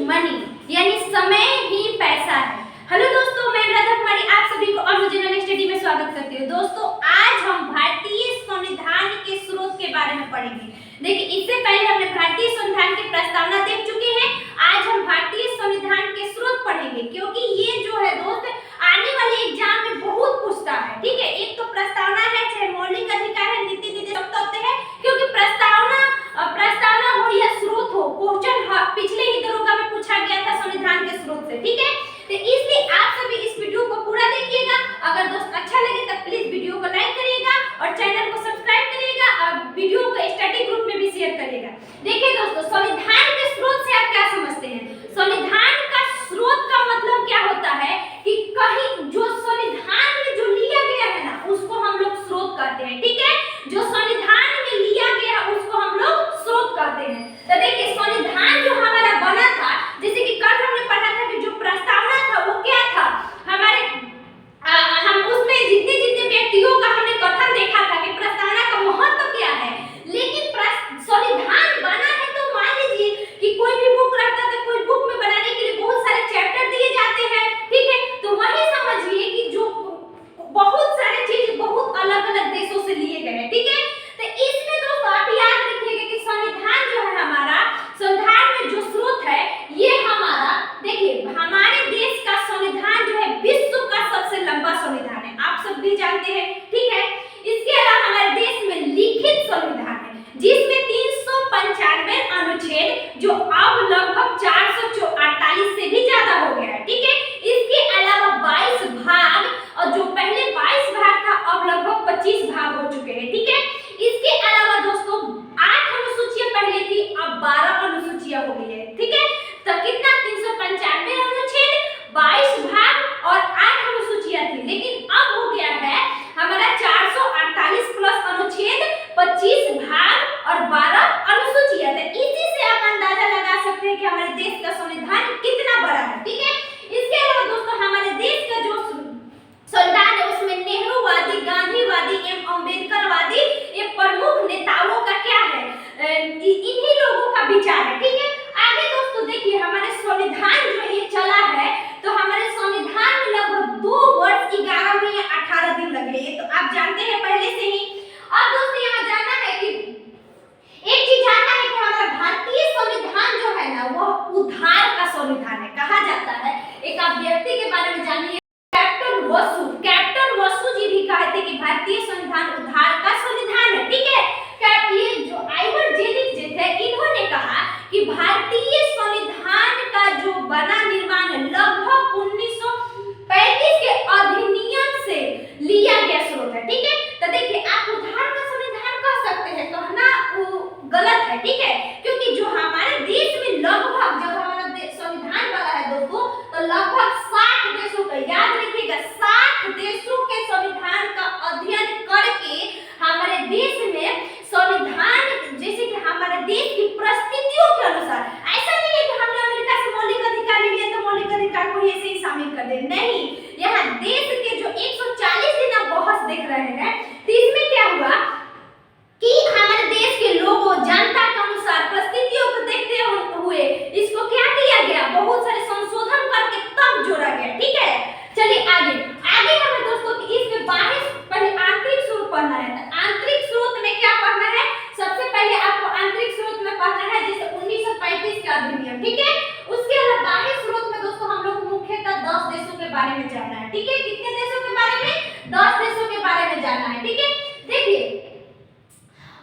Money, यानी समय ही पैसा है। हेलो दोस्तों, मैं राधा कुमारी आप सभी को और जनरल स्टडी में स्वागत करती हूँ। दोस्तों, आज हम भारतीय संविधान के स्रोत के बारे में पढ़ेंगे। देखिए, इससे पहले हमने भारतीय संविधान की प्रस्तावना देख चुके हैं। आज हम भारतीय संविधान के स्रोत पढ़ेंगे, क्योंकि ये जो है दोस्त आने वाले एग्जाम में बहुत पूछता है। ठीक है, एक तो प्रस्तावना है, चाहे मौलिक अधिकार है, नीति निर्देशक तत्व है, क्योंकि प्रस्तावना हो या स्रोत हो, क्वेश्चन पिछले ही दरोगा में पूछा गया था संविधान के स्रोत से। ठीक है, तो इसलिए आप सभी इस वीडियो को पूरा देखिएगा। अगर दोस्त अच्छा लगे तो प्लीज वीडियो को लाइक करिएगा और चैनल को सब्सक्राइब करिएगा और वीडियो को स्टडी ग्रुप में भी शेयर करिएगा। देखिए दोस्तों, संविधान के स्रोत से आप क्या समझते हैं? संविधान का स्रोत का मतलब क्या होता है कि कहीं जो संविधान में जो लिया गया है ना, उसको हम लोग स्रोत कहते हैं। ठीक है, जो संविधान में लिया गया है उसको हम लोग स्रोत कहते हैं। तो देखिए, संविधान जो हमारा बना था, जैसे कि कल हमने पढ़ा था कि जो प्रस्तावना था वो क्या था, हमारे हम उसमें जितने व्यक्तियों का हमने कथन देखा था कि प्रस्तावना का महत्व क्या है। लेकिन संविधान बना है तो मान लीजिए कि कोई भी बुक रहता है, तो कोई बुक में बनाने के लिए बहुत सारे चैप्टर दिए जाते हैं। ठीक है, तो वही समझिए कि जो बहुत सारे चीज बहुत अलग अलग देशों से लिए गए हैं। ठीक है, तो इसमें दोस्तों आप याद रखिएगा कि संविधान जो है हमारा, संविधान में जो स्रोत है ये हमारा, देखिए हमारे देश का संविधान जो है विश्व का सबसे लंबा संविधान है, आप सब भी जानते हैं। ठीक है, इसके अलावा हमारे देश में लिखित संविधान है जिसमें 395 अनुच्छेद, जो अब लगभग 448 से भी ज्यादा हो गया है। ठीक है, इसके अलावा 22 भाग, और जो पहले 22 भाग था अब लगभग 25 भाग हो चुके हैं। ठीक है, इसके अलावा दोस्तों 8 अनुसूचियां पहले थी, अब 12 अनुसूचियां हो गई है। ठीक है, तो कितना 395 अनुच्छेद, 22 भाग और 8 अनुसूचियां थी, लेकिन अब हो गया है हमारा 448 प्लस अनुच्छेद, 25 भाग और 12 अनुसूचियां। तो इसी से आप अंदाजा लगा सकते हैं कि हमारे देश का संविधान कितना बड़ा है। ठीक है, इसके अलावा दोस्तों हमारे देश का जो संविधान है उसमें नेहरूवादी, गांधीवादी एवं अम्बेडकरवादी ये प्रमुख नेताओं का क्या है, इन्हीं लोगों का विचार है। ठीक है, आगे दोस्तों देखिए, हमारे संविधान जो ये चला है, तो हमारे संविधान में लगभग 2 वर्ष 11 महीने या 18 दिन लगे, ये तो आप जानते हैं पहले से ही। अब दोस्तों यहाँ जानना है कि एक चीज जानना है कि हमारा भारतीय संविधान जो है ना, वो उधार का संविधान है कहा जाता है। एक आप व्यक्ति के बारे में जानिए, कैप्टन वसु जी भी कहते कि भारतीय संविधान उधार का संविधान है। ठीक है, ये जो आइवर जेनिक जी थे, इन्होंने कहा कि भारतीय संविधान का जो बना निर्माण है लगभग 1935 के अधिनियम से लिया गया स्रोत है। ठीक है, तो देखिए आप उधार का संविधान कह सकते हैं, कहना वो गलत है। ठीक है, क्योंकि जो हमारे देश में लगभग, जब हमारा संविधान बना है दोस्तों, तो लगभग 60 देशों का, याद रखिएगा 60 देशों के संविधान का अध्ययन करके हमारे देश में संविधान, जैसे कि हमारे देश की परिस्थितियों के अनुसार, ऐसा नहीं है कि हमने अमेरिका से मौलिक अधिकार ले लिया तो मौलिक अधिकार को ऐसे ही शामिल कर दे। नहीं, यहाँ देश के जो 140 दिन आप बहस देख रहे हैं, तो इसमें क्या हुआ कि हमारे देश के लोगों, जनता के अनुसार परिस्थितियों को देखते हुए इसको क्या किया गया, बहुत सारे संशोधन करके तब जोड़ा गया। ठीक है, चलिए आगे हमें दोस्तों कि इसमें बाहरी, पहले आंतरिक स्रोत पढ़ना है। तो आंतरिक स्रोत में क्या पढ़ना है? सबसे पहले आपको आंतरिक स्रोत में पढ़ना है जैसे 1935 का अधिनियम। ठीक है, उसके अलावा बाहरी स्रोत में दोस्तों हम लोग मुख्यतः 10 देशों के बारे में जानना है। ठीक है, कितने देशों के बारे में? 10 देशों के बारे में जानना है। ठीक है, देखिए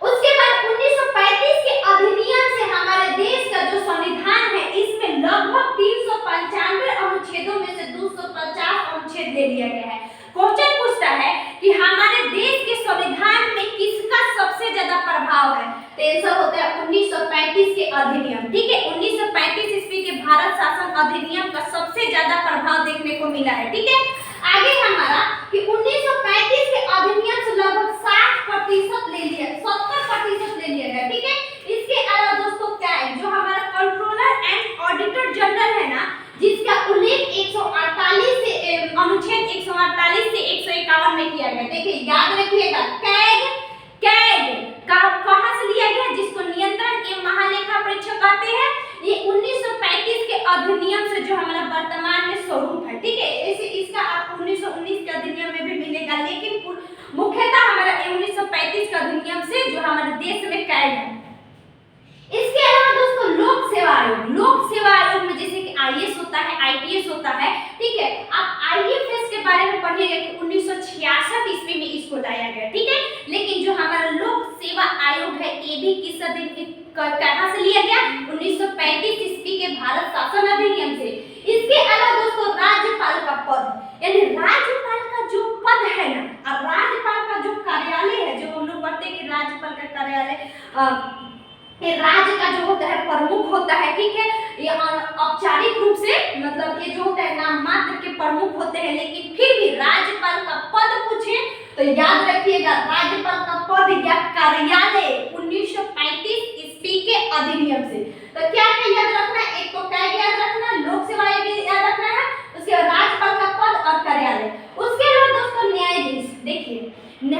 उसके बाद 1935 के अधिनियम से हमारे देश का जो संविधान है, इसमें लगभग 395 अनुच्छेदों में से 250 अनुच्छेद ले लिया गया है। क्वेश्चन पूछता है कि हमारे देश के संविधान में किसका सबसे ज्यादा प्रभाव है, तो आंसर होता है 1935 के अधिनियम। ठीक है, 1935 ईस्वी के भारत शासन अधिनियम का सबसे ज्यादा प्रभाव देखने को मिला है। ठीक है, आगे हमारा कि 1935 के अधिनियम से लगभग 60% ले लिया, 70% ले लिया गया। ठीक है, इसके अलावा दोस्तों क्या है, जो हमारा कंट्रोलर एंड ऑडिटर जनरल है ना, जिसका उल्लेख 148 से अनुच्छेद 148 से 151 में किया गया। देखिए याद रखिएगा, कैग कहां से लिया गया, जिसको नियंत्रण एवं महालेखा परीक्षक कहते हैं, ये 1935 के अधिनियम से जो हमारा वर्तमान में स्वरूप है, ठीक है, ऐसे इसका आपको 1919 के अधिनियम में भी मिलेगा, लेकिन मुख्यतः हमारा 1935 का अधिनियम से जो हमारे देश में कायम है। इसके अलावा दोस्तों लोक सेवा आयोग, लोक सेवा आयोग में जैसे कि आईएएस होता है, आईपीएस होता है, ठीक है, आप आईएफएस के बारे में पढ़िएगा कि 1966 ईस्वी में इसको लाया गया, ठीक है, लेकिन जो हमारा लोक सेवा आयोग है ये भी किस अधिनियम कहां से लिया गया, 1935 ईस्वी के भारत शासन अधिनियम से। इसके अलावा दोस्तों राज्यपाल का पद, यानी राज्यपाल का जो पद है ना, और राज्यपाल का जो कार्यालय है, जो हम लोग पढ़ते हैं कि राज्यपाल का कार्यालय ये राज्य का जो होता है प्रमुख होता है, ठीक है, ये औपचारिक रूप से मतलब ये जो होता है नाम मात्र के प्रमुख होते हैं, लेकिन फिर भी राज्यपाल का पद पूछे तो याद रखिएगा राज्यपाल का पद या कार्यालय 1935 ईस्वी के अधिनियम से। तो क्या क्या याद रखना है, एक तो क्या याद रखना, लोक सेवा आयोग याद रखना है, उसके बाद राज्यपाल का पद और कार्यालय। उसके अलावा दोस्तों न्यायाधीश, देखिए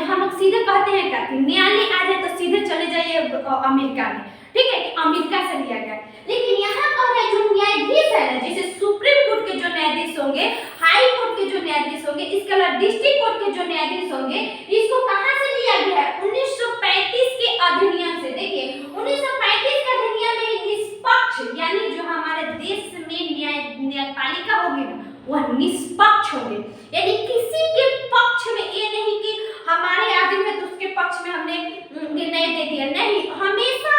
हम लोग सीधे कहते हैं क्या कि न्यायालय आ जाए तो सीधे चले जाइए अमेरिका में, ठीक है, कि अमेरिका से लिया गया, लेकिन यहाँ पर जो न्यायाधीश है ना, जैसे सुप्रीम कोर्ट के जो न्यायाधीश होंगे, हाई कोर्ट के जो न्यायाधीश होंगे, इसके अलावा डिस्ट्रिक्ट कोर्ट के जो न्यायाधीश होंगे, इसको कहाँ से लिया गया है, 1935 के अधिनियम से। देखिए 1935 के अधिनियम में निष्पक्ष, यानी जो हमारे देश में न्यायपालिका होगी ना वह निष्पक्ष होगी, यानी किसी के पक्ष में, ये नहीं कि हमारे आदमी में तो उसके पक्ष में हमने निर्णय दे दिया, नहीं, हमेशा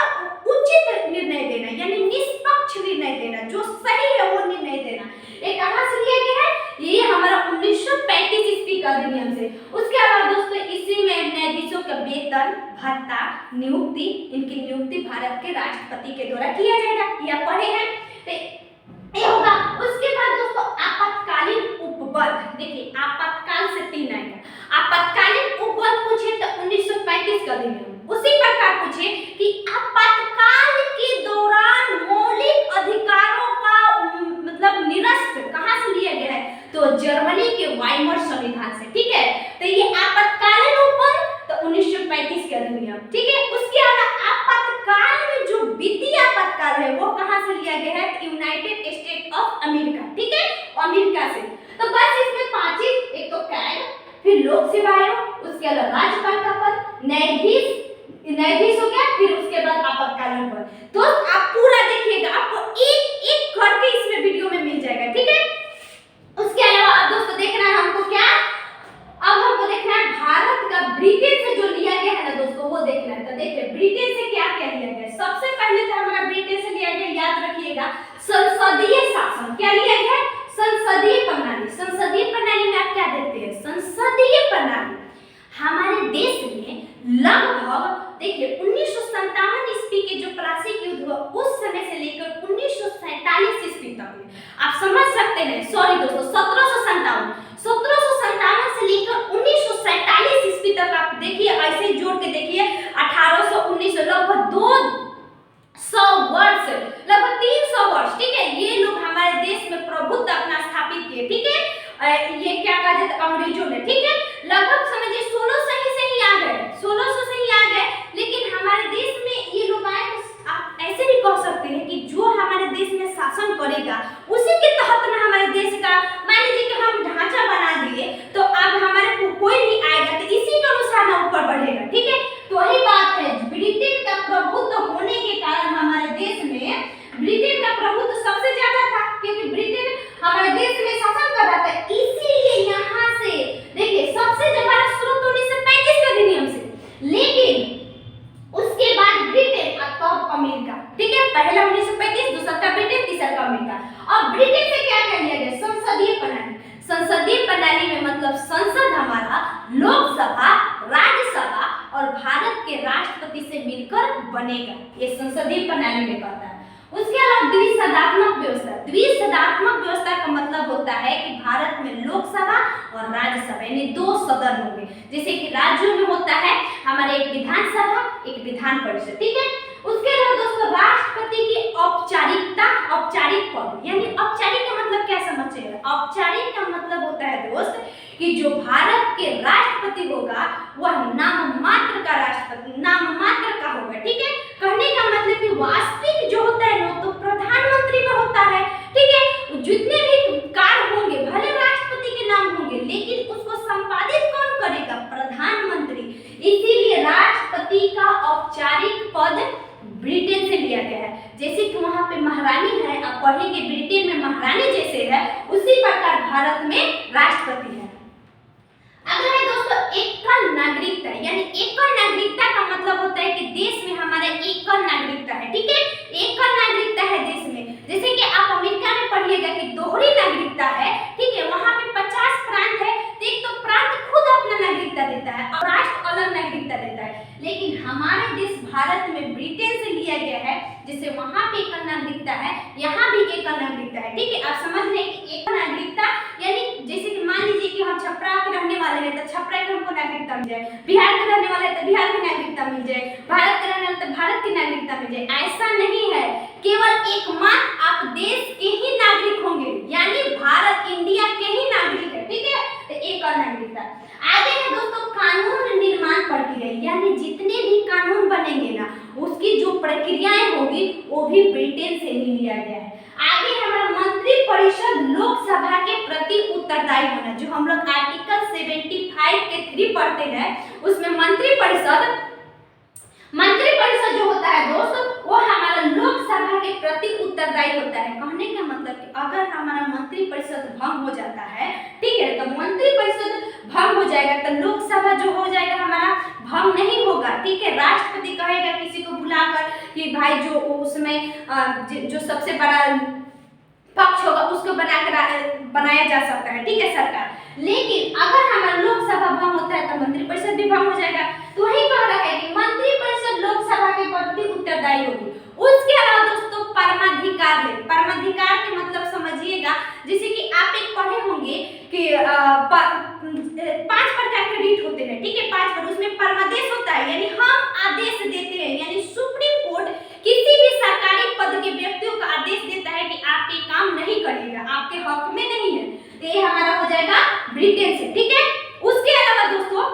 उचित निर्णय देना, यानी निष्पक्ष निर्णय देना, जो सही है वो निर्णय देना। ये कहां से लिया गया है, ये हमारा 1935 ईस्वी का अधिनियम से। उसके अलावा दोस्तों इसी में न्यायाधीशों का वेतन, भत्ता, नियुक्ति, इनकी नियुक्ति भारत के राष्ट्रपति के द्वारा किया जाएगा, या पढ़े हैं ये होगा। उसके बाद दोस्तों आपातकालीन उपबल, देखिए आपातकाल से 3 आएगा, आपातकालीन उपबल पूछे तो 1935 का अधिनियम। उसी प्रकार पूछे कि आपातकाल के दौरान मौलिक अधिकारों का मतलब निरस्त कहां से लिया गया है, तो जर्मनी के वाइमर संविधान से, ठीक है, तो ये आपातकालीन उपबल तो 1935 के अधिनियम, ठीक है। उसके अलावा आपातकाल में जो वित्तीय आपातकाल है वो कहां से लिया गया है, यूनाइटेड स्टेट ऑफ अमेरिका, ठीक है, अमेरिका से। तो बस इसमें 5 चीज, एक तो कैग, फिर लोक सेवा आयोग, उसके अलावा राज्यपाल का पद, न्यायाधीश हो गया, फिर उसके बाद आपातकालीन पद। तो आप पूरा देखिएगा, आपको एक एक करके इसमें वीडियो में मिल जाएगा, ठीक है। उसके अलावा अब दोस्तों देखना है हमको क्या, अब हमको देखना है भारत का ब्रिटेन से जो लिया गया है ना दोस्तों वो देखना है। तो देखिए ब्रिटेन से क्या क्या लिया गया, सबसे पहले तो हमारा ब्रिटेन से लिया गया, याद रखिएगा, संसदीय शासन। क्या लिया गया, संसदीय प्रणाली। संसदीय प्रणाली में आप क्या देखते हैं, संसदीय प्रणाली हमारे देश में लगभग देखिए 1957 ईस्वी के जो प्लासी युद्ध हुआ उस समय से लेकर 1947 ईस्वी तक में आप समझ सकते हैं, सॉरी दोस्तों 1757 से लेकर 1947 ईस्वी तक आप देखिए, ऐसे जोड़ के देखिए 1800 1900 लगभग 200 वर्ष, लगभग 300 वर्ष, ठीक है, ये लोग हमारे देश में प्रभुत्व अपना स्थापित किए, ठीक है। ये क्या कहा जाता है, अंग्रेजों ने, ठीक है, लगभग समझिए 1600 से ही आ गए, 1600 से ही आ गए, लेकिन हमारे देश में ये लोग आए तो आप ऐसे भी कह सकते हैं कि जो हमारे देश में शासन करेगा उसी के तहत में हमारे देश का, मान लीजिए कि हम ढांचा बना दिए तो अब हमारे कोई भी आएगा तो इसी के अनुसार ना ऊपर बढ़ेगा, ठीक है। तो वही बात है, ब्रिटेन का प्रभुत्व होने के कारण हमारे देश में ब्रिटेन का प्रभुत्व सबसे ज्यादा था, क्योंकि ब्रिटेन हमारे देश में शासन कर रहा था, इसीलिए यहाँ से देखिए सबसे ज्यादा स्रोत 1935 के अधिनियम से, लेकिन उसके बाद ब्रिटेन और तब अमेरिका, ठीक है, पहला 1935, दूसरा का ब्रिटेन, तीसरा का अमेरिका। और ब्रिटेन से क्या कर लिया गया, संसदीय प्रणाली। संसदीय प्रणाली में मतलब संसद हमारा लोकसभा, राज्यसभा और भारत के राष्ट्रपति से मिलकर बनेगा, ये संसदीय प्रणाली में कहता है। उसके अलावा द्विसदनात्मक व्यवस्था। द्विसदनात्मक व्यवस्था का मतलब होता है कि भारत में लोकसभा और राज्यसभा यानी 2 सदन होंगे, जैसे कि राज्यों में होता है हमारे एक विधानसभा, एक विधान परिषद, ठीक है। उसके अलावा दोस्तों राष्ट्रपति की औपचारिकता, औपचारिक पद, यानी औपचारिक का मतलब क्या समझिएगा, औपचारिक का मतलब होता है दोस्त कि जो भारत के राष्ट्रपति होगा वह नाममात्र का राष्ट्रपति, नाममात्र का होगा, ठीक है। कहने का मतलब कि वास्तविक जो होता है ना तो प्रधानमंत्री में होता है, ठीक पे महारानी है, आप पढ़ेंगे ब्रिटेन में महारानी जैसे है, उसी प्रकार भारत में राष्ट्रपति है। अगला है दोस्तों एकल नागरिकता, यानी एकल नागरिकता का मतलब होता है कि देश में हमारा एकल नागरिकता है, ठीक है, एकल नागरिकता है देश में। जैसे कि आप अमेरिका में पढ़िएगा कि दोहरी नागरिकता है, ठीक है, वहां पे 50 प्रांत है, तो एक तो प्रांत खुद अपना नागरिकता देता है और राष्ट्र अलग नागरिकता देता है। लेकिन हमारे देश भारत में ब्रिटेन से लिया गया है, जैसे वहां पे एकल नागरिकता है, यहाँ भी एकल नागरिकता है, ठीक है। आप समझ रहे हैं कि एकल नागरिकता यानी जैसे कि मान लीजिए कि हम छपरा के रहने वाले हैं तो छपरा की हमको नागरिकता मिल जाए, बिहार के रहने वाले हैं तो बिहार की नागरिकता मिल जाए, भारत के रहने वाले तो भारत की नागरिकता मिल जाए। ऐसा नहीं है, केवल एकमात्र आप देश के ही नागरिक होंगे, यानी भारत इंडिया के ही नागरिक है, ठीक है, तो एकल नागरिकता। आगे है दोस्तों कानून निर्माण प्रक्रिया, यानी जितने भी कानून बनेंगे ना उसकी जो प्रक्रियाएं होगी वो भी ब्रिटेन से ही लिया गया है। आगे हमारा मंत्रिपरिषद लोकसभा के प्रति उत्तरदायी होना, जो हम लोग आर्टिकल 75 के 3 पढ़ते हैं, उसमें मंत्रिपरिषद जो होता है दोस्त वो हमारा लोकसभा के प्रति उत्तरदायी होता है। कहने का मतलब कि अगर हमारा मंत्रिपरिषद भंग हो जाता है, ठीक है, तो मंत्रिपरिषद भंग हो जाएगा तो लोकसभा जो हो जाएगा हमारा भंग नहीं होगा, ठीक है। राष्ट्रपति कहेगा किसी को बुलाकर कि भाई जो उसमें जो सबसे बड़ा पक्ष होगा उसको बनाया जा सकता है, ठीक है, सरकार। लेकिन अगर हमारा लोकसभा भंग होता है तो मंत्रिपरिषद भी भंग हो जाएगा। तो वही कह रहा है कि मंत्रिपरिषद लोकसभा के प्रति उत्तरदायी होगी। उसके अलावा दोस्तों परमाधिकार है, परमाधिकार के मतलब समझिएगा, जैसे कि आप एक पढ़े होंगे कि 5 प्रकार के रीट होते हैं, ठीक है, 5 पर उसमें परमादेश होता है, यानी हम आदेश देते हैं, यानी सुप्रीम कोर्ट किसी भी सरकारी पद के व्यक्तियों का आदेश देता है कि आप ये काम नहीं करिएगा, आपके हक में नहीं है, तो ये हमारा हो जाएगा ब्रिटेन से, ठीक है। उसके अलावा दोस्तों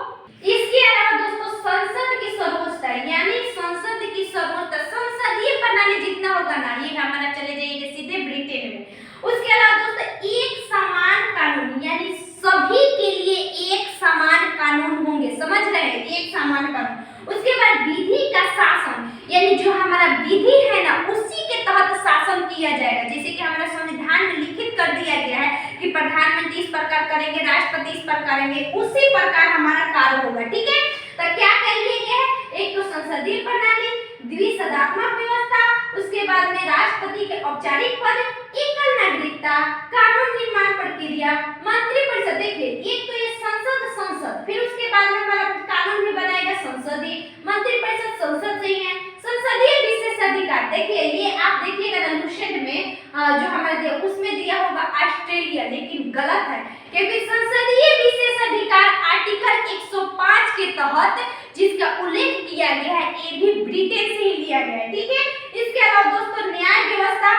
संसद की सर्वोच्चता, यानी संसद की सर्वोच्चता, संसदीय प्रणाली जितना होगा ना ये हमारा चले जाएगा सीधे ब्रिटेन में। उसके अलावा दोस्तों एक समान कानून, यानी सभी के लिए एक समान कानून होंगे, समझ रहे हैं, एक समान कानून। उसके बाद विधि का शासन, यानी जो हमारा विधि है ना उसी के तहत शासन किया जाएगा। जैसे कि हमारा संविधान में लिखित कर दिया गया है कि प्रधानमंत्री इस प्रकार करेंगे, राष्ट्रपति इस प्रकार करेंगे, उसी प्रकार हमारा कार्य होगा, ठीक है। तो क्या कर लिए गए हैं, एक तो संसदीय प्रणाली, द्विसदनात्मक व्यवस्था, उसके बाद में राष्ट्रपति के औपचारिक पद, एकल नागरिकता, कानून निर्माण प्रक्रिया, मंत्रिपरिषद। देखिए एक तो ये संसद, फिर उसके बाद में हमारा कानून भी बनाएगा संसदीय, मंत्रिपरिषद संसद से ही है। संसदीय विशेषाधिकार, देखिए ये आप देखिएगा ना लुसेंट में जो हमारे उसमें दिया होगा ऑस्ट्रेलिया, लेकिन गलत है, क्योंकि संसदीय विशेषाधिकार आर्टिकल 105 के तहत जिसका उल्लेख किया गया है ये भी ब्रिटेन से ही लिया गया है, ठीक है। इसके अलावा दोस्तों न्याय व्यवस्था,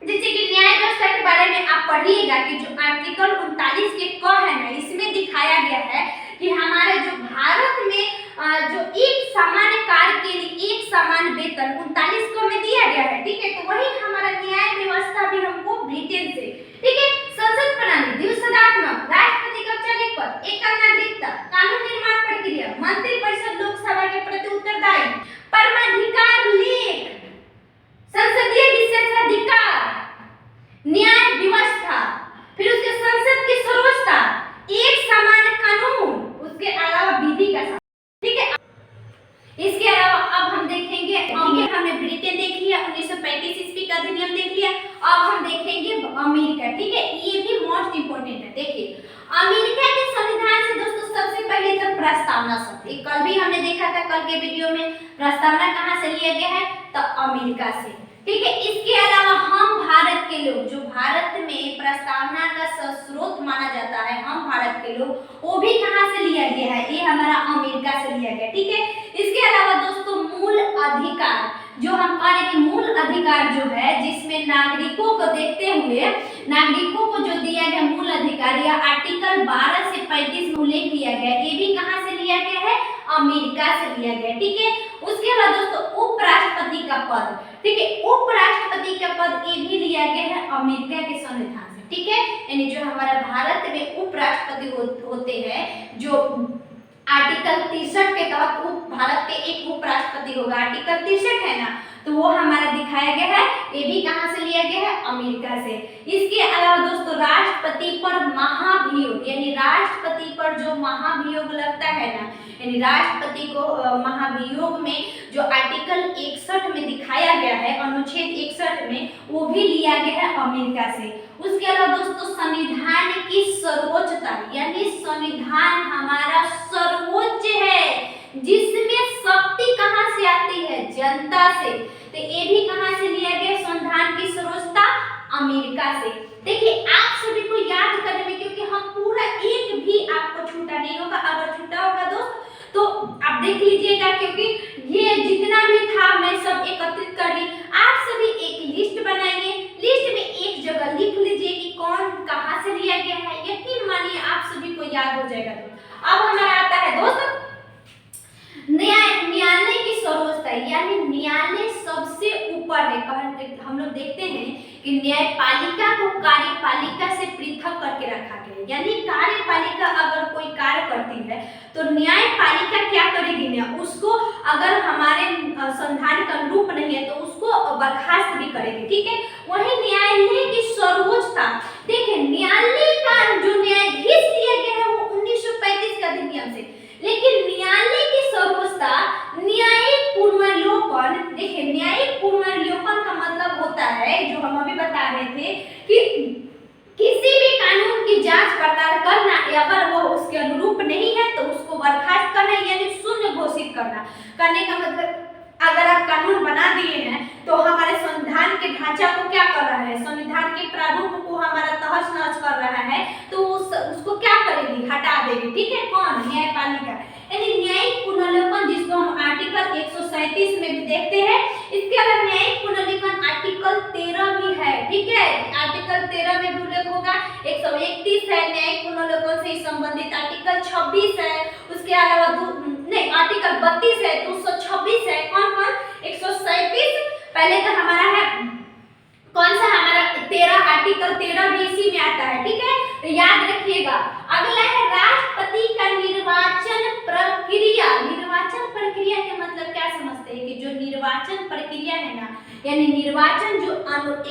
जैसे कि न्याय व्यवस्था के बारे में आप पढ़िएगा कि जो आर्टिकल 39 के क है ना इसमें दिखाया गया है कि हमारे जो भारत में जो एक समान कार्य के लिए एक समान वेतन 39 को में दिया गया है, ठीक है। तो वही हमारा न्याय व्यवस्था भी हमको ब्रिटेन से, ठीक है। संसद प्रणाली, द्विसदनात्मक, राष्ट्रपति का औपचारिक पद, एकल नागरिकता, कानून निर्माण प्रक्रिया, मंत्रिपरिषद लोकसभा के प्रति उत्तरदायी, परमाधिकार लेख, संसदीय विशेषाधिकार, न्याय व्यवस्था, फिर उसके संसद की सर्वोच्चता, एक समान कानून, उसके अलावा विधि का, ठीक है। इसके अलावा अब हम देखेंगे, हमने ब्रिटेन देख लिया, 1935 ईस्वी का अधिनियम देख लिया, अब हम देखेंगे अमेरिका, ठीक है, ये भी मोस्ट इंपोर्टेंट है। देखिए अमेरिका के संविधान से दोस्तों सबसे पहले तो प्रस्तावना शब्द, कल भी हमने देखा था, कल के वीडियो में प्रस्तावना कहाँ से लिया गया है, तो अमेरिका से, ठीक है। इसके अलावा हम भारत के लोग, जो भारत में प्रस्तावना का स्रोत माना जाता है, हम भारत के लोग, वो भी कहाँ से लिया गया है, ये हमारा अमेरिका से लिया गया, ठीक है। इसके अलावा दोस्तों मूल अधिकार, जो हम कह रहे हैं कि मूल अधिकार जो है जिसमें नागरिकों को देखते हुए नागरिकों को जो दिया गया मूल अधिकार, या आर्टिकल 12 से 35 में उल्लेख किया गया, ये भी कहाँ से लिया गया है, अमेरिका से लिया गया, ठीक है। उसके बाद दोस्तों उपराष्ट्रपति का पद, ठीक है, उपराष्ट्रपति का पद ये भी लिया गया है अमेरिका के संविधान से, ठीक है। यानी जो हमारा भारत में उपराष्ट्रपति होते हैं, जो आर्टिकल 63 के तहत भारत के एक उपराष्ट्रपति होगा, आर्टिकल 63 है ना, तो वो हमारा दिखाया गया है। ये भी कहाँ से लिया गया है? अमेरिका से। इसके अलावा दोस्तों राष्ट्रपति पर महाभियोग यानी राष्ट्रपति पर जो महाभियोग लगता है ना, यानी राष्ट्रपति को महाभियोग में जो आर्टिकल 61 में दिखाया गया है, अनुच्छेद 61 में, वो भी लिया गया है अमेरिका से। उसके अलावा दोस्तों संविधान की सर्वोच्चता यानी संविधान हमारा सर्वोच्च है, जिसमें शक्ति कहाँ से आती है? जनता से। तो ये भी कहाँ से लिया गया संविधान की सर्वोच्चता? अमेरिका से। देखिए आप सभी को याद करने में, क्योंकि हम पूरा एक भी आपको छूटा नहीं होगा, अगर छूटा होगा दोस्त तो आप देख लीजिएगा, क्योंकि ये जितना भी था मैं सब एकत्रित कर ली। आप सभी एक लिस्ट बनाइए, लिस्ट में एक जगह लिख लीजिए कि कौन कहाँ से लिया गया है, यकीन मानिए आप सभी को याद हो जाएगा। तो अब हमारा आता है दोस्त न्यायालय की सर्वोच्चता यानी न्यायालय सबसे ऊपर है। हम लोग देखते हैं कि न्यायपालिका को कार्यपालिका से पृथक करके रखा गया है, यानी कार्यपालिका अगर कोई कार्य करती है तो न्यायपालिका क्या करेगी ना, उसको अगर हमारे संविधान का अनुरूप नहीं है तो उसको बर्खास्त भी करेगी, ठीक है। वही न्यायालय की सर्वोच्चता, देखिए न्यायालय का जो न्यायाधीश दिया गया है वो 1935 के अधिनियम से, लेकिन न्यायालय की सर्वोच्चता न्यायिक पुनर्विलोकन। देखिए न्यायिक पुनर्विलोकन का मतलब होता है, जो हम अभी बता रहे थे, कि किसी भी कानून की जांच पड़ताल करना, अगर वो उसके अनुरूप नहीं है तो उसको बर्खास्त करना यानी शून्य घोषित करना। करने का मतलब अगर आप कानून बना दिए हैं तो हमारे संविधान के ढांचा को क्या कर रहा है, संविधान के प्रारूप को हमारा तहस नहस कर रहा है, तो उसको क्या करेगी? हटा देगी, ठीक है। कौन? न्यायपालिका। यानी न्यायिक पुनर्विलोकन जिसको हम आर्टिकल 137 में भी देखते हैं। इसके अलावा न्यायिक पुनर्विलोकन आर्टिकल 13 भी है, ठीक है। आर्टिकल 13 में भी उल्लेख होगा। 131 है न्यायिक पुनर्विलोकन से संबंधित, आर्टिकल 26 है, उसके अलावा आर्टिकल 32 है, 226 है। कौन कौन? 137 पहले तो हमारा है, कौन सा हमारा 13, आर्टिकल 13 भी इसी में आता है, ठीक है। तो याद रखिएगा। अगला है राष्ट्रपति का निर्वाचन प्रक्रिया। निर्वाचन प्रक्रिया के मतलब क्या समझते हैं कि जो निर्वाचन प्रक्रिया है ना, यानी निर्वाचन जो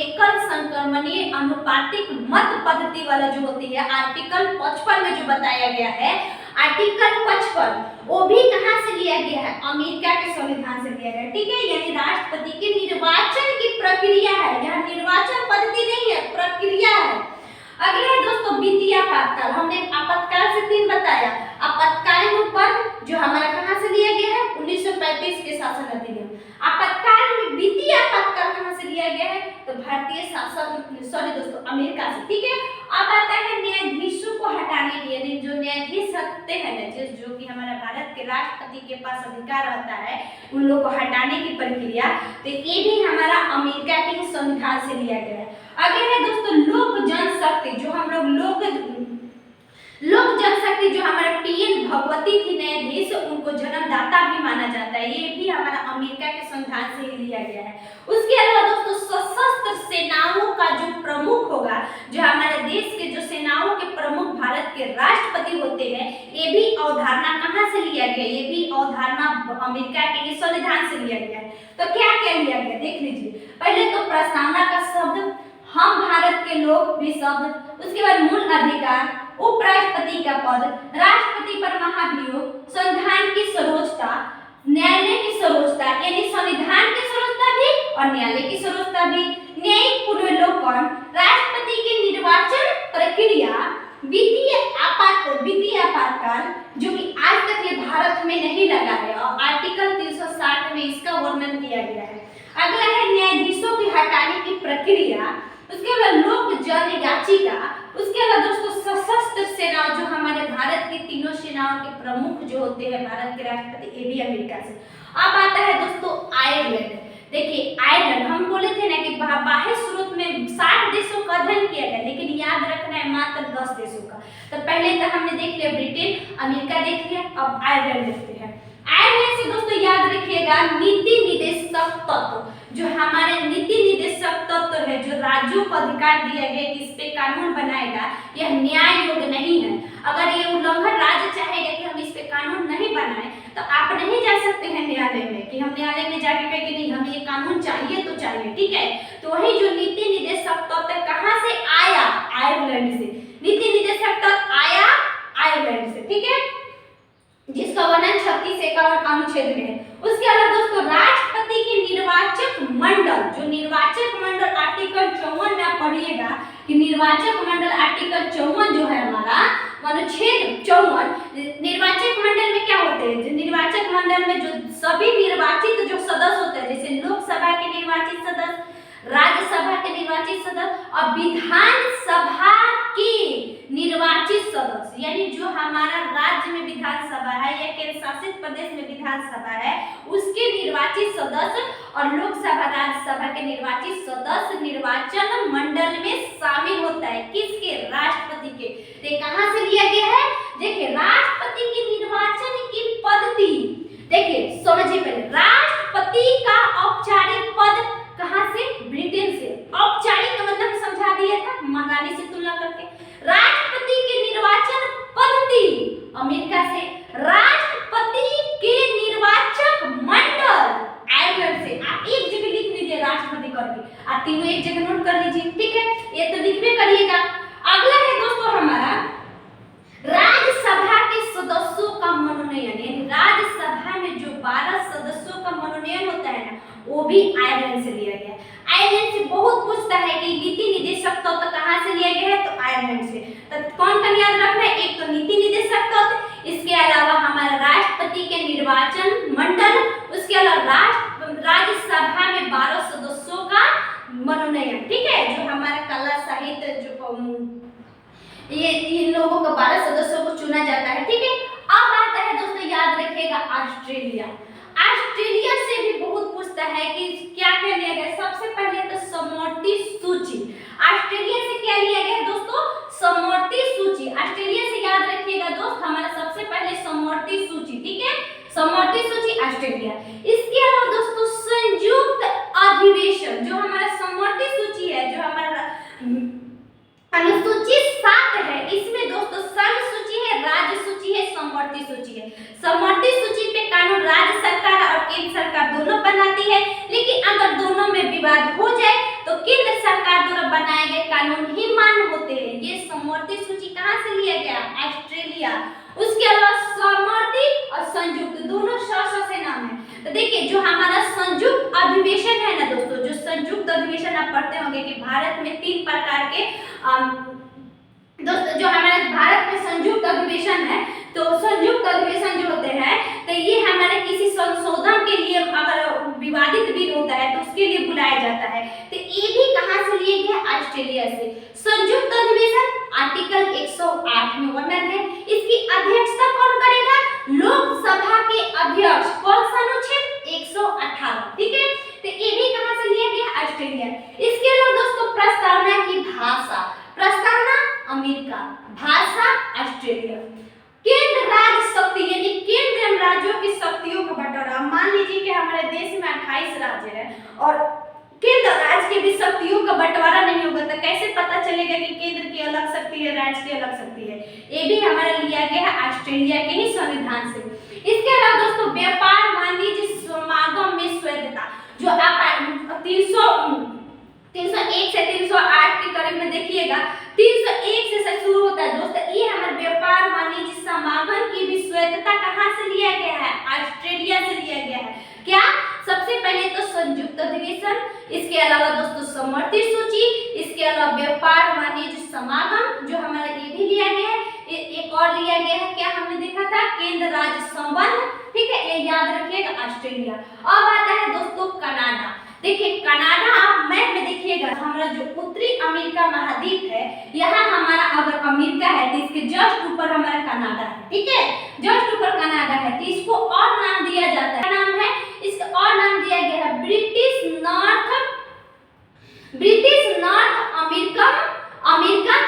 एकल संक्रमणीय अनुपातिक मत पद्धति वाला जो होती है, आर्टिकल 55 में जो बताया गया है, आर्टिकल 55 वो भी कहाँ से लिया गया है? अमेरिका के संविधान से लिया गया है, ठीक है। यानी राष्ट्रपति के निर्वाचन की प्रक्रिया है, यहाँ निर्वाचन पद्धति नहीं है, प्रक्रिया है। अगला है दोस्तों वित्तीय आपातकाल। हमने आपातकाल से 3 बताया। आपातकालीन उपबंध जो हमारा कहाँ से लिया गया है? 1935 के शासन अधिनियम। आपातकाल में वित्तीय आपातकाल कहाँ से लिया गया है? तो भारतीय शासन, सॉरी दोस्तों, अमेरिका से, ठीक है। अब आता है न्यायाधीशों को हटाने के, यानी जो न्यायाधीश होते हैं ना, जो कि हमारा भारत के राष्ट्रपति के पास अधिकार रहता है, उन लोग को हटाने की प्रक्रिया, तो ये भी हमारा अमेरिका के संविधान से लिया गया है। आगे है दोस्तों लोक जनशक्ति, जो हम लोग लोक जनशक्ति, जो हमारे पीएन भगवती थी न्यायाधीश, उनको जन्मदाता भी माना जाता है, ये भी हमारा अमेरिका के संविधान से ही लिया गया है। उसके अलावा दोस्तों सशस्त्र सेनाओं का जो प्रमुख होगा, जो हमारे देश के जो सेनाओं के प्रमुख भारत के राष्ट्रपति होते हैं, ये भी अवधारणा कहाँ से लिया गया? ये भी अवधारणा अमेरिका के संविधान से लिया गया है। तो क्या क्या लिया गया देख लीजिए। पहले तो प्रस्तावना का शब्द, हम भारत के लोग भी शब्द, उसके बाद मूल अधिकार, उपराष्ट्रपति का पद, राष्ट्रपति पर महाभियोग, संविधान की सर्वोच्चता, न्यायालय की सर्वोच्चता, यानी संविधान की सर्वोच्चता भी और न्यायालय की सर्वोच्चता भी, न्यायिक पुनर्विलोकन, राष्ट्रपति की निर्वाचन प्रक्रिया, वित्तीय आपातकाल जो कि आज तक ये भारत में नहीं लगा है और आर्टिकल 360 में इसका वर्णन किया गया है। अगला है न्यायाधीशों की हटाने की प्रक्रिया, उसके बाद लोक जन याचिका, उसके बाद दोस्तों सशस्त्र सेना, जो हमारे भारत की तीनों सेनाओं के प्रमुख जो होते हैं भारत के राष्ट्रपति, ये भी अमेरिका से। अब आता है दोस्तों आयरलैंड। देखिए आयरलैंड, हम बोले थे ना कि बाह्य स्रोत में 60 देशों का अध्ययन किया गया, लेकिन याद रखना है मात्र 10 देशों का। तो पहले तो हमने देख लिया ब्रिटेन, अमेरिका देख लिया, अब आयरलैंड देखते हैं। आयरलैंड से दोस्तों याद रखिएगा नीति निर्देशक तत्व, जो हमारे नीति निर्देशक तत्व है, जो राज्यों को अधिकार दिया गया कि इस पे कानून बनाएगा, यह न्याय योग्य नहीं है। अगर ये उल्लंघन राज्य चाहेगा कि हम इस पे कानून नहीं बनाए, तो तो आप नहीं जा सकते हैं न्यायालय में कि हम न्यायालय में जाके कहें कि नहीं हमें ये कानून चाहिए तो चाहिए, ठीक है। तो वही जो नीति निदेशक तत्व कहाँ से आया, आयरलैंड से। नीति निदेशक तत्व आया आयरलैंड से, ठीक है, जिसका वर्णन 36-51 अनुच्छेद में है। उसके अलावा दोस्तों राष्ट्रपति के निर्वाचक मंडल, जो निर्वाचक मंडल आर्टिकल 54 में आप पढ़िएगा कि निर्वाचक मंडल आर्टिकल 54 जो है हमारा अनुच्छेद 54, निर्वाचक मंडल में क्या होते हैं, जो निर्वाचक मंडल में जो सभी निर्वाचित जो सदस्य होते हैं, जैसे लोकसभा के निर्वाचित सदस्य, राज्यसभा के निर्वाचित सदस्य और विधानसभा के निर्वाचित सदस्य, यानी जो हमारा राज्य में विधानसभा है या केंद्र शासित प्रदेश में विधानसभा है उसके निर्वाचित सदस्य और लोकसभा राज्यसभा के निर्वाचित सदस्य निर्वाचन मंडल में शामिल होता है। किसके, राष्ट्रपति के। तो कहां से लिया गया है, देखिए राष्ट्रपति के निर्वाचन की पद्धति, देखिए समझिए पहले, राष्ट्रपति का औपचारिक पद कहां से, ब्रिटेन से। औपचारिक का मतलब समझा दिया था महारानी से तुलना करके। राष्ट्रपति के निर्वाचन पद्धति अमेरिका से, राष्ट्रपति के निर्वाचक मंडल आयरलैंड से। आप एक जगह लिख लीजिए राष्ट्रपति करके, आप तीनों एक जगह नोट कर लीजिए, ठीक है, ये तो लिखबे करिएगा। अगला है दोस्तों हमारा राज्यसभा के सदस्यों का मनोनयन, यानी राज्यसभा में जो 12 सदस्यों का मनोनयन होता है ना, वो भी आयरलैंड से लिया गया। आयरलैंड से बहुत पूछता है कि नीति निदेशक तत्व तो कहां से लिया गया है, तो आयरलैंड से। तो कौन कौन याद रखना है, एक तो नीति निदेशक तत्व, इसके अलावा हमारा राष्ट्रपति के निर्वाचन मंडल, उसके अलावा राज्यसभा में 12 सदस्यों का मनोनयन, ठीक है, जो हमारा कला साहित्य जो ये इन लोगों का 12 सदस्यों को चुना जाता है, ठीक है। अब आता है दोस्तों याद रखिएगा ऑस्ट्रेलिया। ऑस्ट्रेलिया से भी बहुत पूछता है कि क्या क्या लिया गया। सबसे पहले तो समवर्ती सूची, ऑस्ट्रेलिया से क्या लिया गया दोस्तों, समवर्ती सूची। ऑस्ट्रेलिया से याद रखिएगा दोस्त हमारा सबसे पहले समवर्ती सूची, ठीक है, समवर्ती सूची ऑस्ट्रेलिया। इसके अलावा दोस्तों संयुक्त अधिवेशन, जो हमारा समवर्ती सूची है, जो हमारा अनुसूची 7 है, इसमें दोस्तों संघ सूची है, राज्य सूची है, समवर्ती सूची है। समवर्ती सूची पे कानून राज्य सरकार और केंद्र सरकार दोनों बनाती है, लेकिन अगर दोनों में विवाद हो जाए तो केंद्र सरकार द्वारा बनाए गए कानून ही मान्य होते हैं। ये समवर्ती सूची कहां से लिया गया, ऑस्ट्रेलिया। उसके अलावा समवर्ती और संयुक्त दोनों श से नाम है। तो देखिए जो हमारा संयुक्त अधिवेशन है ना दोस्तों, जो संयुक्त अधिवेशन आप पढ़ते होंगे कि भारत में 3 प्रकार के दोस्तों, जो हमारे भारत में संयुक्त अधिवेशन है, तो संयुक्त अधिवेशन जो होते हैं तो ये हमारे किसी संशोधन के लिए अगर विवादित बिल होता है तो उसके लिए बुलाया जाता है। तो ये भी कहां से लिए गए, ऑस्ट्रेलिया से। संयुक्त अधिवेशन आर्टिकल 108 में वर्णन है। इसकी अध्यक्षता कौन करेगा, लोकसभा के अध्यक्ष। कौन सा अनुच्छेद, 118, ठीक है। तो ये भी कहां से लिया गया, ऑस्ट्रेलिया। इसके अलावा दोस्तों प्रस्तावना की भाषा, प्रस्तावना अमेरिका, भाषा ऑस्ट्रेलिया। केंद्र राज्य शक्ति, यानी केंद्र एवं राज्यों की शक्तियों का बंटवारा। मान लीजिए कि हमारे देश में 28 राज्य है और केंद्र राज्य के भी शक्तियों का बंटवारा नहीं होगा, तो कैसे पता चलेगा कि केंद्र की अलग शक्ति है, राज्य की अलग शक्ति है। ये भी हमारा लिया गया है ऑस्ट्रेलिया के ही संविधान से। इसके अलावा दोस्तों व्यापार वाणिज्य समागम में स्वायत्तता, जो आप 301 से 308 के करीब में देखिएगा, 301 से शुरू होता है दोस्तों। ये हमारे व्यापार वाणिज्य समागम की भी स्वायत्तता कहां से लिया गया है, ऑस्ट्रेलिया से लिया गया है। क्या, सबसे पहले तो संयुक्त अधिवेशन, इसके अलावा दोस्तों समवर्ती सूची, इसके अलावा व्यापार वाणिज्य समागम जो हमारा ये भी लिया गया है। एक और लिया गया है, क्या हमने देखा था, केंद्र राज्य संबंध, ठीक है, ये याद रखिएगा ऑस्ट्रेलिया। अब आता है दोस्तों कनाडा। देखिए कनाडा आप मैप में देखिएगा, हमारा जो उत्तरी अमेरिका महाद्वीप है, यहाँ हमारा अगर अमेरिका है तो इसके जस्ट ऊपर हमारा कनाडा है, ठीक है, जस्ट ऊपर कनाडा है। तो इसको और नाम दिया जाता है, क्या नाम है, इसका और नाम दिया गया है ब्रिटिश नॉर्थ अमेरिका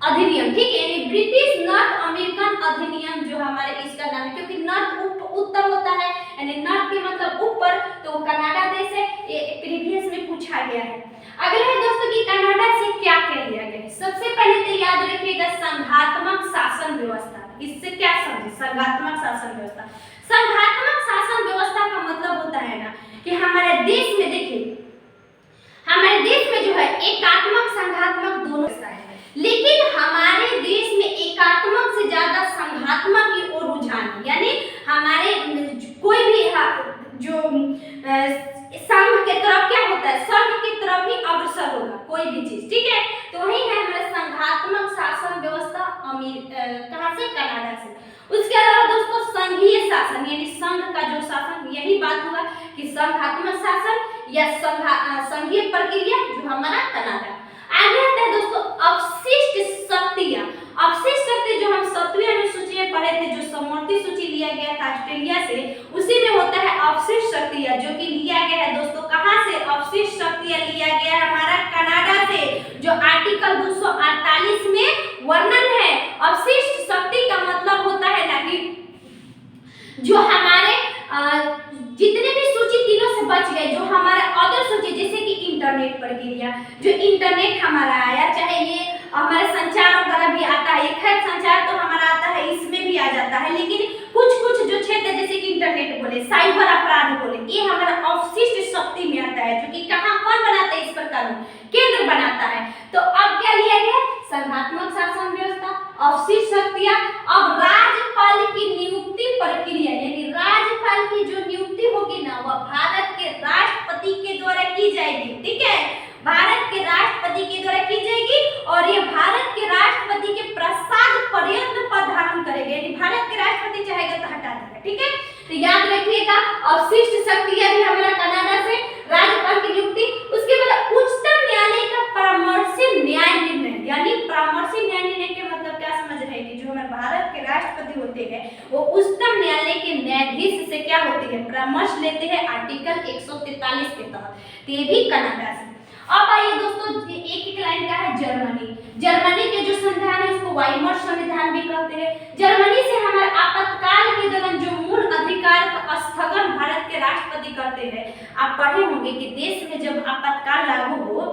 अधिनियम, ठीक है, यानी ब्रिटिश नॉर्थ अमेरिकन अधिनियम जो हमारे इसका नाम है, क्योंकि नॉर्थ उत्तर होता है, यानी नॉर्थ के मतलब ऊपर, तो कनाडा देश है, ये प्रीवियस में पूछा गया है। अगला है दोस्तों कि कनाडा से क्या क्या लिया गया है। सबसे पहले तो याद रखिएगा संघात्मक शासन व्यवस्था। इससे क्या समझे, संघात्मक शासन व्यवस्था। देश में देखिए, हमारे देश में जो है एकात्मक संघात्मक दोनों है, लेकिन हमारे देश में एकात्मक से ज्यादा संघात्मक की ओर रुझान है। यानी हमारे कोई भी जो संघ के तरफ क्या होता है, संघ की तरफ ही अग्रसर होगा कोई भी चीज, ठीक है। तो वही है हमारा संघात्मक शासन व्यवस्था कहाँ से, कनाडा से। उसके अलावा दोस्तों संघीय शासन यानी संघ का जो शासन, यही बात हुआ कि संघात्मक शासन या संघीय प्रक्रिया जो हमारा कनाडा। आगे आता है दोस्तों अवशिष्ट शक्तियां। अवशिष्ट शक्ति जो हम 7वीं अनुसूची में पढ़े थे, जो समवर्ती सूची लिया गया था ऑस्ट्रेलिया से, उसी में होता है अवशिष्ट शक्तियां, जो कि लिया गया है दोस्तों कहां से, अवशिष्ट शक्तियां लिया गया है हमारा कनाडा से, जो आर्टिकल 248 में वर्णन है। अवशिष्ट शक्ति का मतलब होता है ना कि जो हमारे जितने भी सूची तीनों से बच गए, जो हमारा अदर सूची, जैसे कि इंटरनेट प्रक्रिया, जो इंटरनेट हमारा आया, चाहे ये हमारा संचार वगैरह भी आता है, खैर संचार तो हमारा आता है, इसमें भी आ जाता है, लेकिन कुछ कुछ जो क्षेत्र जैसे कि इंटरनेट बोले, साइबर अपराध बोले, ये हमारा अवशिष्ट शक्ति में आता है, जो कि कहाँ कौन बनाता है, इस पर कानून केंद्र बनाता है। तो अब क्या लिया गया, संघात्मक शासन व्यवस्था, अवशिष्ट शक्तियां। अब राज्यपाल की नियुक्ति प्रक्रिया, यानी राज्यपाल की जो नियुक्ति होगी ना, वह भारत के राष्ट्रपति के द्वारा की जाएगी, ठीक है, भारत के राष्ट्रपति के द्वारा की जाएगी, और ये भारत के राष्ट्रपति के प्रसाद पर्यंत पद धारण करेंगे, यानी भारत के राष्ट्रपति चाहेगा तो हटा देगा, ठीक है। तो याद रखिएगा अवशिष्ट शक्तियां भी हमारा कनाडा से, राज्यपाल की नियुक्ति। उसके बाद उच्चतम न्यायालय का परामर्शी न्याय निर्णय, यानी परामर्शी न्याय निर्णय के मतलब क्या समझ रहे हैं कि जो हमारे भारत के राष्ट्रपति होते हैं वो उच्चतम न्यायालय के न्यायाधीश से क्या होते हैं, परामर्श लेते हैं आर्टिकल 143 के तहत। तो ये भी कनाडा से। अब आइए दोस्तों एक एक लाइन का है जर्मनी। जर्मनी के जो संविधान है उसको वाइमर संविधान भी कहते हैं। जर्मनी से हमारे आपातकाल के दौरान जो मूल अधिकार का स्थगन भारत के राष्ट्रपति करते हैं। आप पढ़े होंगे कि देश में जब आपातकाल लागू हो,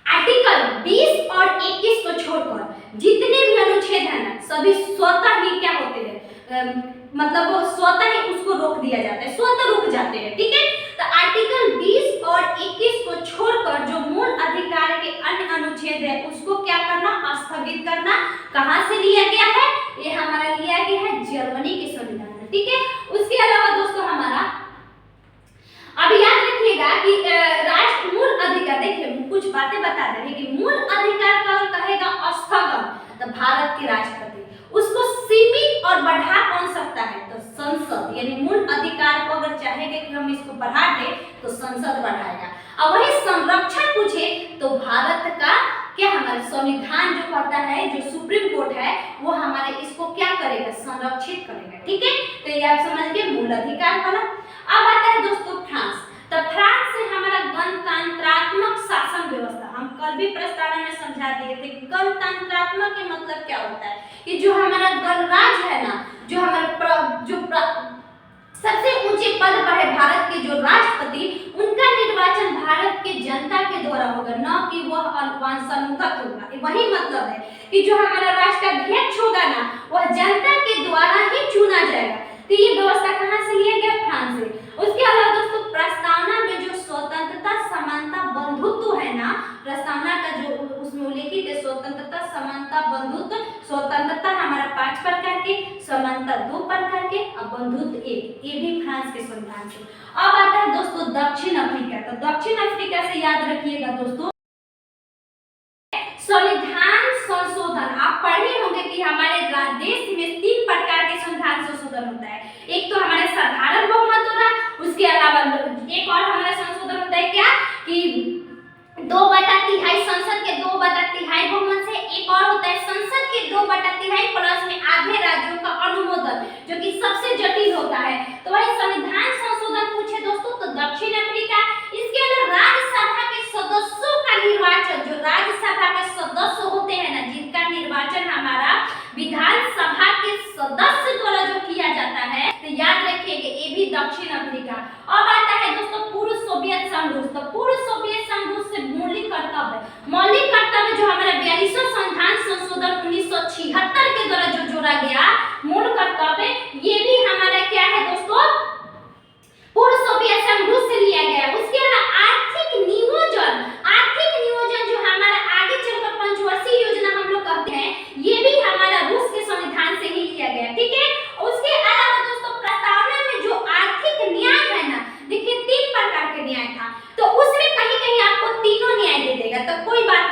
आर्टिकल 20 और 21 को छोड़कर जितने भी अनुच्छेद हैं ना, सभी स्वतः ही क्या होते हैं, मतलब वो स्वतः ही उसको रोक दिया जाता है, स्वतः रुक जाते हैं, ठीक है। तो आर्टिकल 20 और 21 को छोड़कर जो मूल अधिकार के अन्य अनुच्छेद है उसको क्या करना, स्थगित करना। कहां से लिया गया है, ये हमारा लिया गया है जर्मनी के संविधान से, ठीक है। उसके अलावा दोस्तों हमारा अब याद रखिएगा कि राष्ट्र मूल अधिकार, देखिए कुछ बातें बता दे रहे कि मूल अधिकार का कहेगा स्थगन, तो भारत के राष्ट्रपति उसको सीमित और बढ़ा कौन सकता है, तो संसद, यानी मूल अधिकार को अगर चाहेंगे कि हम इसको बढ़ा दें तो संसद बढ़ाएगा। अब वही संरक्षण पूछे तो भारत का क्या, हमारा संविधान जो कहता है, जो सुप्रीम कोर्ट है वो हमारे इसको क्या करेगा, संरक्षित करेगा, ठीक है। तो ये आप समझ गए मूल अधिकार वाला। अब आता है दोस्तों फ्रांस। तो फ्रांस से हमारा गणतंत्रात्मक शासन व्यवस्था, हम कल भी प्रस्तावना में समझा दिए थे। गणतंत्रात्मक के मतलब क्या होता है कि जो हमारा गणराज्य है ना, जो हमारे सबसे ऊंचे पद पर है भारत के जो राष्ट्रपति, उनका निर्वाचन भारत के जनता के द्वारा होगा, न कि वह वंशानुगत होगा। वही मतलब है कि जो हमारा राष्ट्राध्यक्ष होगा ना, वह जनता के द्वारा ही चुना जाएगा। तो ये व्यवस्था कहाँ से लिया गया, फ्रांस से। उसके अलावा दोस्तों प्रस्तावना में जो स्वतंत्रता समानता बंधुत्व है ना, प्रस्तावना का जो उसमें उल्लेखित है स्वतंत्रता समानता बंधुत्व, स्वतंत्रता हमारा 5 प्रकार के, समानता 2 प्रकार के और बंधुत्व 1, ये भी फ्रांस के संविधान से। अब आता है दोस्तों दक्षिण अफ्रीका। तो दक्षिण अफ्रीका से याद रखिएगा दोस्तों संविधान संशोधन। आप पढ़े होंगे कि हमारे देश में 3 प्रकार के संविधान संशोधन होता है। एक तो हमारे साधारण बहुमत होना, उसके अलावा एक और हमारा संशोधन होता है क्या कि 2/3 संसद के 2/3 बहुमत से, एक और होता है संसद के 2/3 प्लस में आधे राज्यों का अनुमोदन, जो कि सबसे जटिल होता है। तो वही संविधान संशोधन पूछे दोस्तों तो दक्षिण अफ्रीका। इसके अलावा राज्यसभा के सदस्यों का निर्वाचन, जो राज्यसभा के सदस्य होते हैं ना, जिनका निर्वाचन हमारा विधानसभा के सदस्य द्वारा जो किया जाता है, तो याद रखिएगा ये भी दक्षिण अफ्रीका। अब आता है दोस्तों पूर्व सोवियत संघ। तो पूर्व सोवियत संघ से मौलिक कर्तव्य जो हमारा 42वां संविधान संशोधन 1976 के द्वारा जो जोड़ा गया मूल कर्तव्य, ये भी हमारा क्या है दोस्तों, पूर्व सोवियत संघ से लिया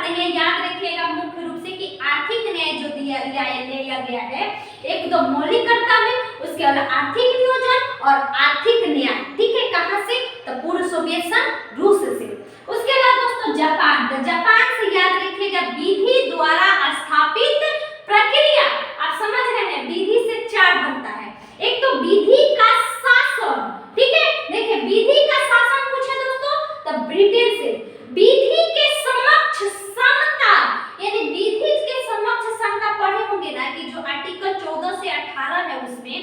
पढ़ते हैं, याद रखिएगा मुख्य रूप से कि आर्थिक न्याय जो लिया गया है, एक तो मौलिक कर्तव्य, उसके बाद आर्थिक नियोजन और आर्थिक न्याय। ठीक है, कहां से? तो पूर्व सोवियत संघ रूस से। उसके बाद दोस्तों जापान, तो जापान से याद रखिएगा विधि द्वारा स्थापित प्रक्रिया। आप समझ रहे हैं विधि से 4 बनता है। एक तो विधि का शासन, ठीक है, देखिए विधि का शासन पूछे दोस्तों तो ब्रिटेन से। विधि के समक्ष समता, यानी विधि के समक्ष समता पढ़े होंगे ना कि जो आर्टिकल 14 से 18 है उसमें,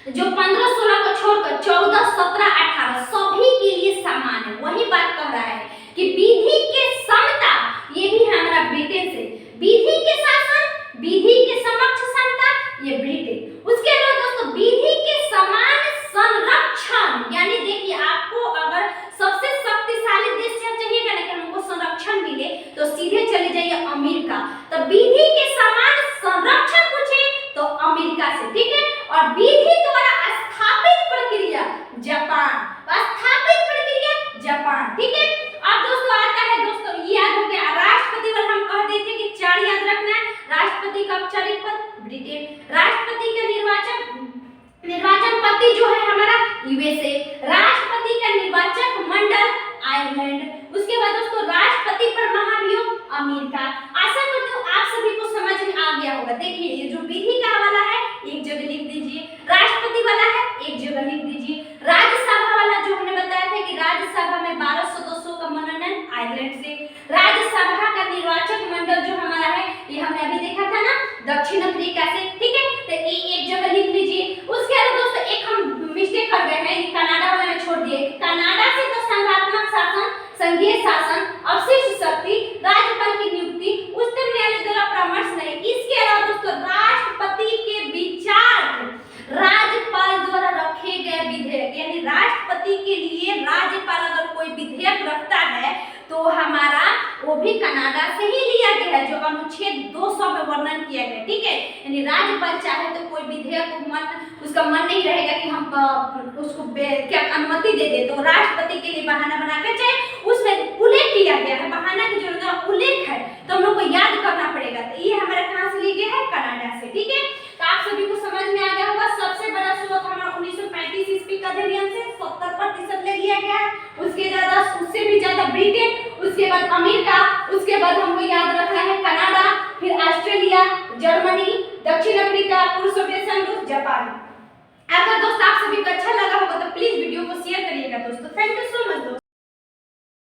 जो 15 16 को छोड़कर 14 17 18 सभी के लिए समान है। वही बात कह रहा है कि विधि के समता, ये भी है हमारा ब्रिटेन से। विधि के शासन, विधि के समक्ष समता, ये ब्रिटेन। उसके बाद दोस्तों विधि के समान संरक्षण, यानी देखिए आपको अगर सबसे शक्तिशाली देश चाहिएगा ना कि हमको संरक्षण मिले तो सीधे चले जाइए अमेरिका। तो विधि के समान संरक्षण पूछे तो अमेरिका से। ठीक है, और विधि द्वारा स्थापित प्रक्रिया जापान, स्थापित प्रक्रिया जापान। ठीक है, अब दोस्तों आता है दोस्तों ये याद हो गया राष्ट्रपति पर हम कह देते कि 4 याद रखना है। राष्ट्रपति का औपचारिक पद ब्रिटेन, राष्ट्रपति का निर्वाचन पति जो है हमारा यूएसए, राष्ट्रपति का निर्वाचक मंडल आयरलैंड। उसके बाद दोस्तों राष्ट्रपति पर महाभियोग अमेरिका। आशा करती हूँ आप सभी को समझ में आ गया होगा। देखिए ये जो विधि का वाला है एक जगह लिख दीजिए, राष्ट्रपति वाला है एक जगह लिख दीजिए, राज्यसभा वाला जो हमने बताया था कि राज्यसभा में 12 सदस्यों का मनोनयन आयरलैंड से, राज्यसभा का निर्वाचक मंडल जो हमारा है ये हमने अभी देखा था ना दक्षिण अफ्रीका से। ठीक है, तो ये एक जगह लिख लीजिए। उसके बाद दोस्तों एक हम मिस्टेक कर गए हैं, कनाडा वाला में छोड़ दिए। कनाडा से तो संघात्मक शासन, संघीय शासन, अवशिष्ट शक्ति, राज्यपाल की नियुक्ति, उच्चतम न्यायालय द्वारा परामर्श नहीं। इसके अलावा दोस्तों राष्ट्रपति के विचार राज्यपाल द्वारा रखे गए विधेयक, यानी राष्ट्रपति के लिए राज्यपाल अगर कोई विधेयक रखता है तो हमारा वो भी कनाडा से ही लिया गया है, जो अनुच्छेद 200 में वर्णन किया गया। ठीक है, यानी राज्यपाल चाहे तो कोई विधेयक उसका मन नहीं रहेगा कि हम उसको क्या अनुमति दे दे, तो राष्ट्रपति के लिए बहाना बनाकर चाहे उसमें उल्लेख किया गया है, बहाना की जरूरत है, उल्लेख है तो हम लोग को याद करना पड़ेगा। तो ये हमारा कहां से लिया गया है? कनाडा से। ठीक है, तो आप सभी को समझ में आ गया होगा। सबसे बड़ा स्रोत हमारा 1935 ईस्वी का अधिनियम से 70% ले लिया गया है, उससे भी ज्यादा ब्रिटेन, उसके बाद अमेरिका, उसके बाद हमको याद रखना है कनाडा, फिर ऑस्ट्रेलिया, जर्मनी, दक्षिण अफ्रीका, पूर्व सोवियत संघ, रूस, जापान। अगर दोस्तों आप सभी को अच्छा लगा होगा तो प्लीज वीडियो को शेयर करिएगा दोस्तों। थैंक यू सो मच दोस्तों।